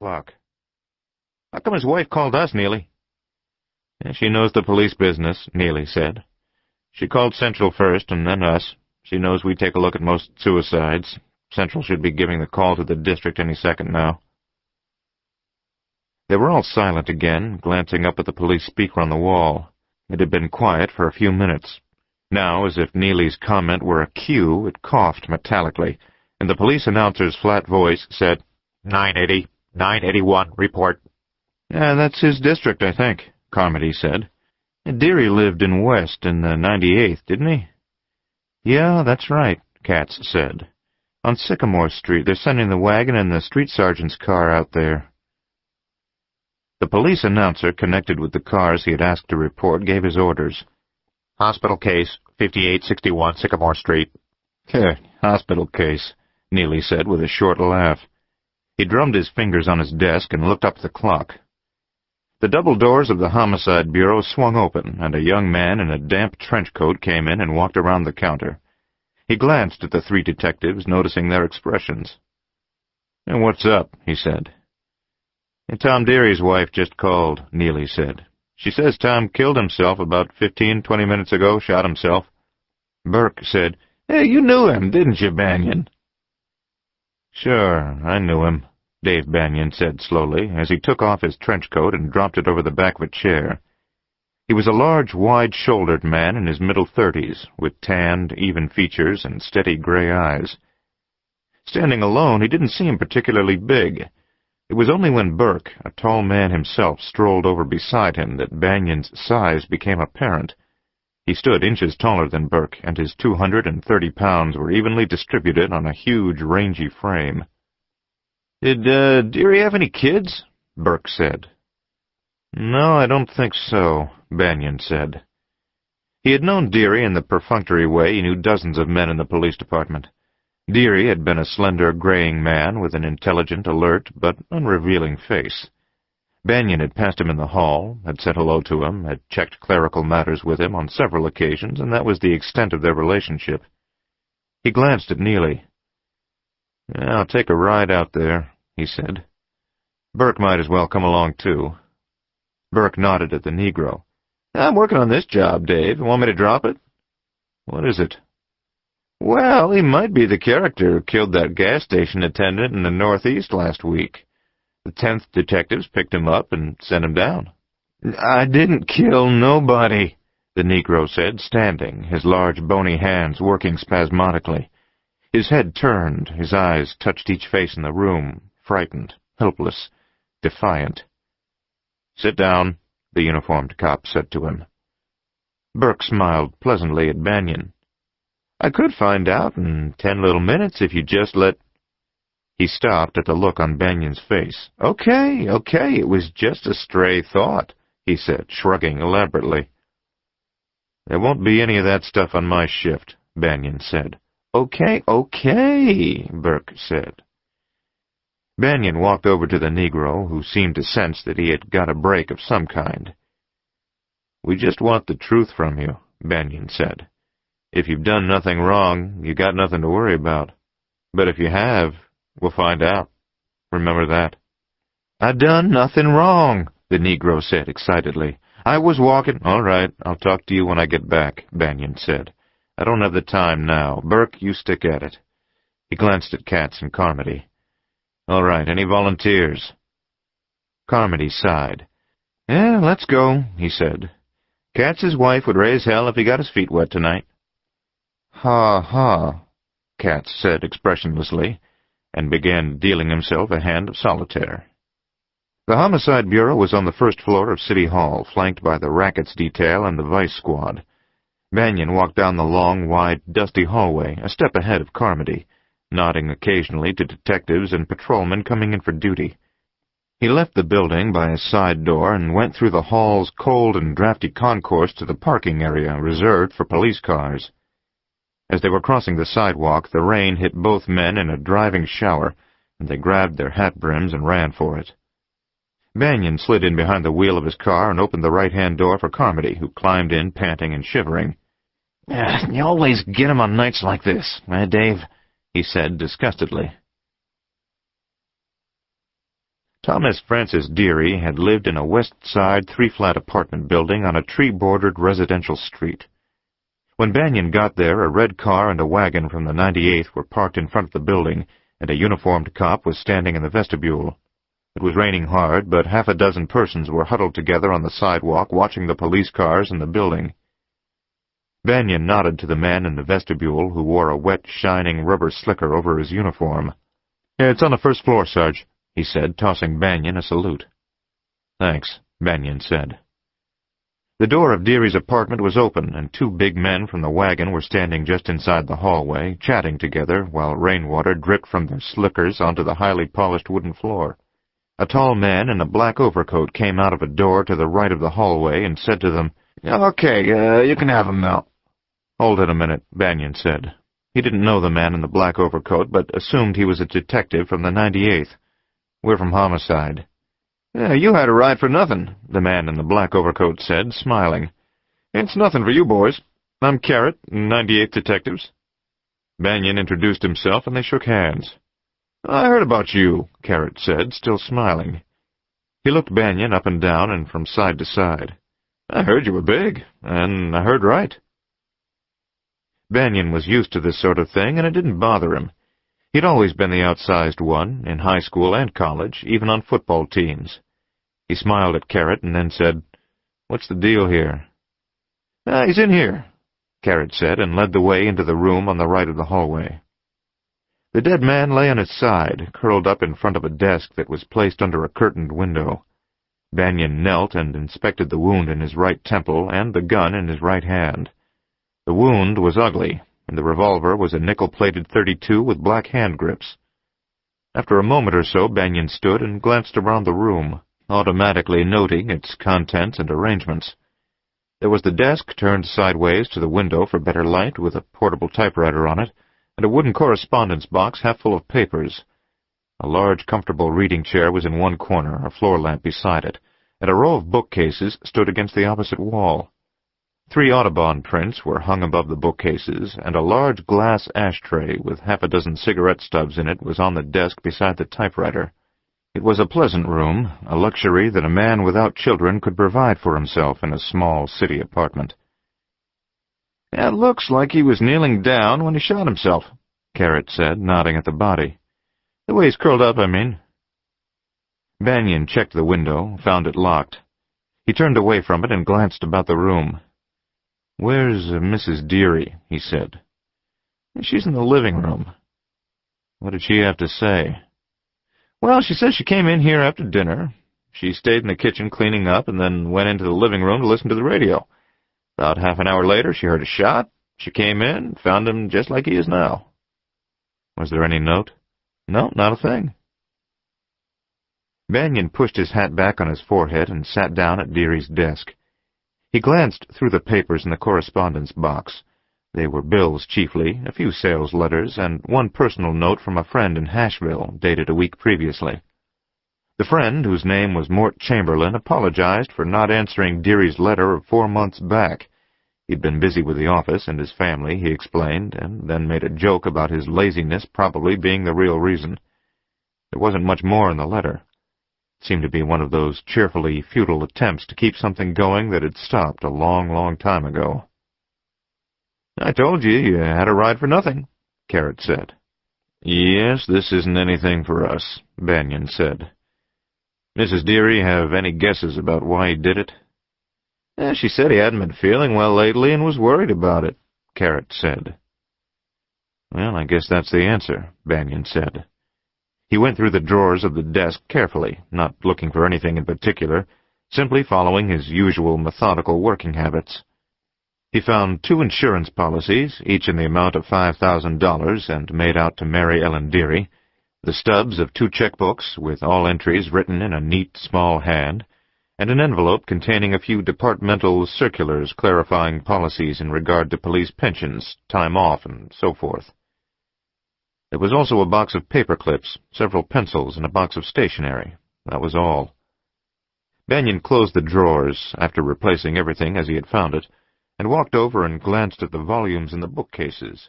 Clock. How come his wife called us, Neely? She knows the police business, Neely said. She called Central first, and then us. She knows we take a look at most suicides. Central should be giving the call to the district any second now. They were all silent again, glancing up at the police speaker on the wall. It had been quiet for a few minutes. Now, as if Neely's comment were a cue, it coughed metallically, and the police announcer's flat voice said, 980, 981, report. That's his district, I think, Carmody said. Deary lived in West in the 98th, didn't he? Yeah, that's right, Katz said. On Sycamore Street, they're sending the wagon and the street sergeant's car out there. The police announcer, connected with the cars he had asked to report, gave his orders. Hospital case, 5861 Sycamore Street. Hospital case, Neely said with a short laugh. He drummed his fingers on his desk and looked up at the clock. The double doors of the Homicide Bureau swung open, and a young man in a damp trench coat came in and walked around the counter. He glanced at the three detectives, noticing their expressions. What's up? He said. Tom Deary's wife just called, Neely said. She says Tom killed himself about 15, 20 minutes ago, shot himself. Burke said, Hey, you knew him, didn't you, Bannion? Sure, I knew him, Dave Bannion said slowly, as he took off his trench coat and dropped it over the back of a chair. He was a large, wide-shouldered man in his middle 30s, with tanned, even features and steady gray eyes. Standing alone, he didn't seem particularly big. It was only when Burke, a tall man himself, strolled over beside him that Bannion's size became apparent. He stood inches taller than Burke, and his 230 pounds were evenly distributed on a huge, rangy frame. Did Deary have any kids? Burke said. No, I don't think so, Bannion said. He had known Deary in the perfunctory way he knew dozens of men in the police department. Deary had been a slender, graying man with an intelligent, alert, but unrevealing face. Bannion had passed him in the hall, had said hello to him, had checked clerical matters with him on several occasions, and that was the extent of their relationship. He glanced at Neely. I'll take a ride out there, he said. Burke might as well come along, too. Burke nodded at the Negro. I'm working on this job, Dave. Want me to drop it? What is it? Well, he might be the character who killed that gas station attendant in the Northeast last week. The 10th detectives picked him up and sent him down. I didn't kill nobody, the Negro said, standing, his large bony hands working spasmodically. His head turned, his eyes touched each face in the room, frightened, helpless, defiant. Sit down, the uniformed cop said to him. Burke smiled pleasantly at Bannion. I could find out in 10 little minutes if you just let... He stopped at the look on Bannion's face. Okay, it was just a stray thought, he said, shrugging elaborately. There won't be any of that stuff on my shift, Bannion said. Okay, Burke said. Bannion walked over to the Negro, who seemed to sense that he had got a break of some kind. We just want the truth from you, Bannion said. If you've done nothing wrong, you got nothing to worry about. But if you have, we'll find out. Remember that. I done nothing wrong, the Negro said excitedly. I was walking... All right, I'll talk to you when I get back, Bannion said. I don't have the time now. Burke, you stick at it. He glanced at Katz and Carmody. All right, any volunteers? Carmody sighed. Yeah, let's go, he said. Katz's wife would raise hell if he got his feet wet tonight. Ha, Katz said expressionlessly, and began dealing himself a hand of solitaire. The Homicide Bureau was on the first floor of City Hall, flanked by the rackets detail and the vice squad. Bannion walked down the long, wide, dusty hallway, a step ahead of Carmody, nodding occasionally to detectives and patrolmen coming in for duty. He left the building by a side door and went through the hall's cold and drafty concourse to the parking area reserved for police cars. As they were crossing the sidewalk, the rain hit both men in a driving shower, and they grabbed their hat brims and ran for it. Bannion slid in behind the wheel of his car and opened the right-hand door for Carmody, who climbed in, panting and shivering. You always get 'em on nights like this, Dave, he said disgustedly. Thomas Francis Deary had lived in a West Side three-flat apartment building on a tree-bordered residential street. When Bannion got there, a red car and a wagon from the 98th were parked in front of the building, and a uniformed cop was standing in the vestibule. It was raining hard, but half a dozen persons were huddled together on the sidewalk watching the police cars in the building. Bannion nodded to the man in the vestibule, who wore a wet, shining rubber slicker over his uniform. "Yeah, it's on the first floor, Sarge," he said, tossing Bannion a salute. "Thanks," Bannion said. The door of Deary's apartment was open, and two big men from the wagon were standing just inside the hallway, chatting together, while rainwater dripped from their slickers onto the highly polished wooden floor. A tall man in a black overcoat came out of a door to the right of the hallway and said to them, "Okay, you can have him now." "Hold it a minute," Bannion said. He didn't know the man in the black overcoat, but assumed he was a detective from the 98th. "We're from Homicide." "Yeah, you had a ride for nothing," the man in the black overcoat said, smiling. "It's nothing for you boys. I'm Carrot, 98th Detectives." Bannion introduced himself, and they shook hands. "I heard about you," Carrot said, still smiling. He looked Bannion up and down and from side to side. "I heard you were big, and I heard right." Bannion was used to this sort of thing, and it didn't bother him. He'd always been the outsized one, in high school and college, even on football teams. He smiled at Carrot and then said, "What's the deal here?" "He's in here," Carrot said, and led the way into the room on the right of the hallway. The dead man lay on his side, curled up in front of a desk that was placed under a curtained window. Bannion knelt and inspected the wound in his right temple and the gun in his right hand. The wound was ugly, and the revolver was a nickel-plated .32 with black hand grips. After a moment or so, Bannion stood and glanced around the room, automatically noting its contents and arrangements. There was the desk turned sideways to the window for better light, with a portable typewriter on it, and a wooden correspondence box half full of papers. A large, comfortable reading chair was in one corner, a floor lamp beside it, and a row of bookcases stood against the opposite wall. 3 Audubon prints were hung above the bookcases, and a large glass ashtray with half a dozen cigarette stubs in it was on the desk beside the typewriter. It was a pleasant room, a luxury that a man without children could provide for himself in a small city apartment. "It looks like he was kneeling down when he shot himself," Carrot said, nodding at the body. "The way he's curled up, I mean." Bannion checked the window, found it locked. He turned away from it and glanced about the room. "Where's Mrs. Deary?" he said. "She's in the living room." "What did she have to say?" "Well, she says she came in here after dinner. She stayed in the kitchen cleaning up and then went into the living room to listen to the radio. About half an hour later, she heard a shot. She came in, found him just like he is now." "Was there any note?" "No, not a thing." Bannion pushed his hat back on his forehead and sat down at Deary's desk. He glanced through the papers in the correspondence box. They were bills chiefly, a few sales letters, and one personal note from a friend in Hashville, dated a week previously. The friend, whose name was Mort Chamberlain, apologized for not answering Deary's letter of 4 months back. He'd been busy with the office and his family, he explained, and then made a joke about his laziness probably being the real reason. There wasn't much more in the letter. It seemed to be one of those cheerfully futile attempts to keep something going that had stopped a long, long time ago. "I told you had a ride for nothing," Carrot said. "Yes, this isn't anything for us," Bannion said. "Mrs. Deary have any guesses about why he did it?" She said he hadn't been feeling well lately and was worried about it," Carrot said. "Well, I guess that's the answer," Bannion said. He went through the drawers of the desk carefully, not looking for anything in particular, simply following his usual methodical working habits. He found 2 insurance policies, each in the amount of $5,000 and made out to Mary Ellen Deary, the stubs of 2 checkbooks with all entries written in a neat, small hand, and an envelope containing a few departmental circulars clarifying policies in regard to police pensions, time off, and so forth. There was also a box of paper clips, several pencils, and a box of stationery. That was all. Bannion closed the drawers, after replacing everything as he had found it, and walked over and glanced at the volumes in the bookcases.